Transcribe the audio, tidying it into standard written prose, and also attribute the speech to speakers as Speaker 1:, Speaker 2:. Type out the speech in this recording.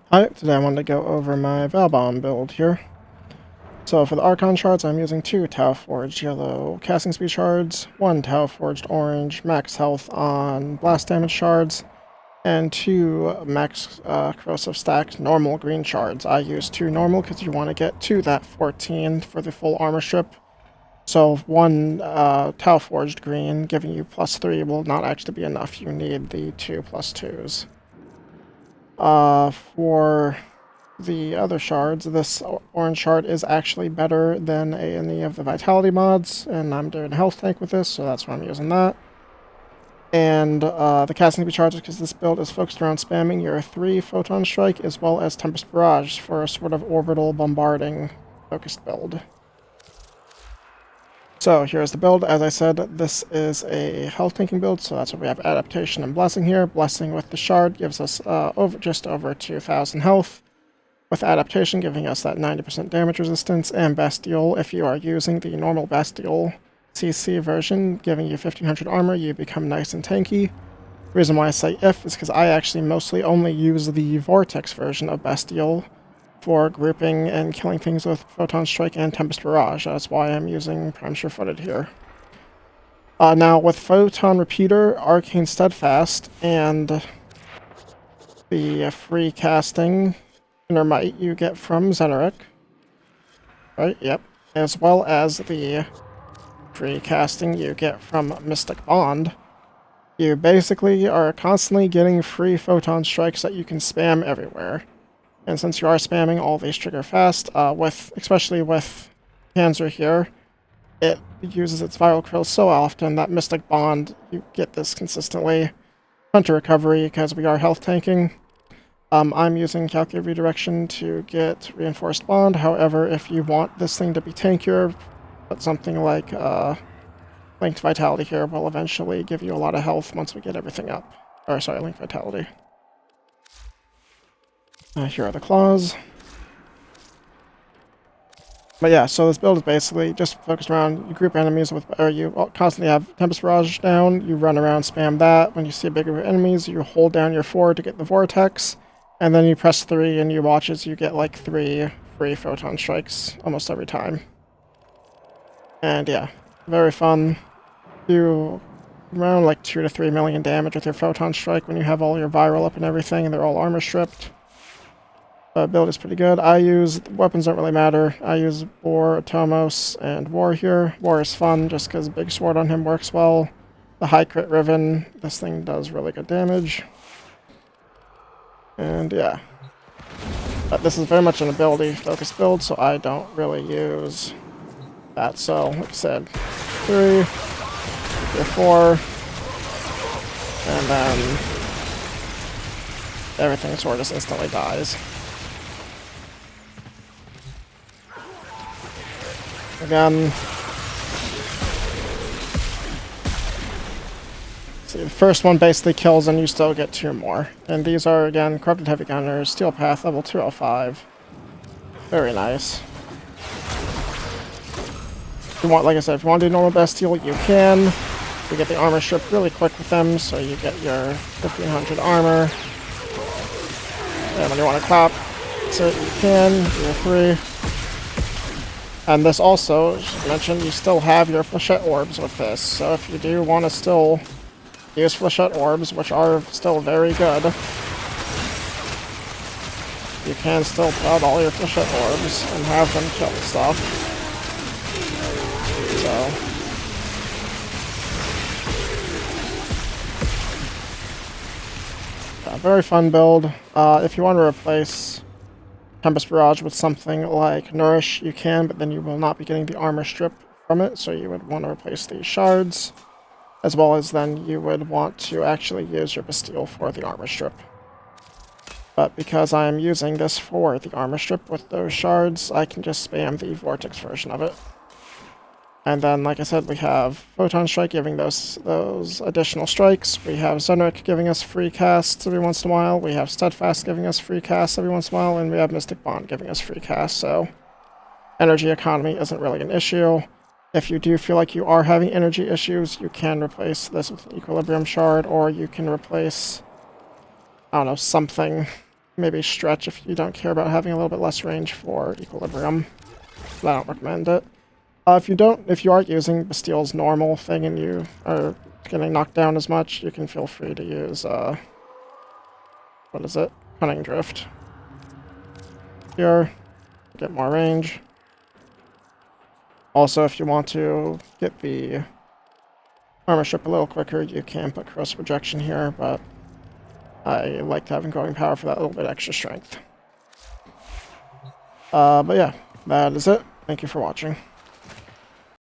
Speaker 1: Hi, today I wanted to go over my Vauban build here. So for the Archon shards, I'm using 2 Tau Forged Yellow Casting Speed shards, 1 Tau Forged Orange Max Health on Blast Damage shards, and 2 Max Corrosive Stacked Normal Green shards. I use 2 normal because you want to get to that 14 for the full armor strip. So 1 Tau Forged Green giving you +3 will not actually be enough. You need the 2 +2s. For the other shards, this orange shard is actually better than any of the vitality mods, and I'm doing a health tank with this, so that's why I'm using that. And the casting speed shards, because this build is focused around spamming your 3 photon strike as well as tempest barrage for a sort of orbital bombarding focused build. So here's the build. As I said, this is a health tanking build, so that's why we have adaptation and blessing here. Blessing with the shard gives us just over 2,000 health, with adaptation giving us that 90% damage resistance, and bastille, if you are using the normal bastille CC version, giving you 1500 armor, you become nice and tanky. The reason why I say if is because I actually mostly only use the vortex version of bastille for grouping and killing things with photon strike and tempest barrage. That's why I'm using prime sure-footed here. Now with photon repeater, arcane steadfast, and the free casting inner might you get from Zeneric, right? Yep. As well as the free casting you get from Mystic Bond. You basically are constantly getting free photon strikes that you can spam everywhere. And since you are spamming all these trigger fast, especially with Panzer here, it uses its viral krill so often that Mystic Bond, you get this consistently. Hunter recovery, because we are health tanking. I'm using calculated redirection to get reinforced bond. However, if you want this thing to be tankier, but something like linked vitality here will eventually give you a lot of health once we get everything up. Or sorry, linked vitality. Here are the claws. But yeah, so this build is basically just focused around you group enemies with, or you constantly have Tempest Barrage down, you run around, spam that. When you see a big group of enemies, you hold down your 4 to get the vortex, and then you press 3 and you watch as you get like 3 free photon strikes almost every time. And yeah, very fun. Do around like 2 to 3 million damage with your photon strike when you have all your viral up and everything, and they're all armor stripped. Build is pretty good. Weapons don't really matter. I use Boar, Atomos, and War here. War is fun just because Big Sword on him works well. The high crit Riven, this thing does really good damage. And yeah. But this is very much an ability focused build, so I don't really use that. So, like I said, 3, 4, and then everything sort of just instantly dies. Again, see, the first one basically kills and you still get 2 more. And these are, again, Corrupted Heavy Gunners, Steel Path, level 205. Very nice. If you want, like I said, if you want to do normal Bastille, you can. You get the armor strip really quick with them, so you get your 1500 armor. And when you want to clap, so you can, do 3. And this also, as I mentioned, you still have your Flechette Orbs with this, so if you do want to still use Flechette Orbs, which are still very good, you can still put out all your Flechette Orbs and have them kill stuff. So, yeah, very fun build. If you want to replace Tempest Barrage with something like Nourish, you can, but then you will not be getting the armor strip from it, so you would want to replace these shards, as well as then you would want to actually use your Bastille for the armor strip. But because I am using this for the armor strip with those shards, I can just spam the Vortex version of it. And then, like I said, we have Photon Strike giving those additional strikes. We have Zeneric giving us free casts every once in a while. We have Steadfast giving us free casts every once in a while. And we have Mystic Bond giving us free casts. So energy economy isn't really an issue. If you do feel like you are having energy issues, you can replace this with an Equilibrium Shard, or you can replace, I don't know, something maybe stretch if you don't care about having a little bit less range for equilibrium. But I don't recommend it. If you are using Bastille's normal thing and you are getting knocked down as much, you can feel free to use, what is it? Cunning Drift. Here, get more range. Also, if you want to get the armor strip a little quicker, you can put corrosive rejection here, but I liked having growing power for that little bit extra strength. But yeah, that is it. Thank you for watching.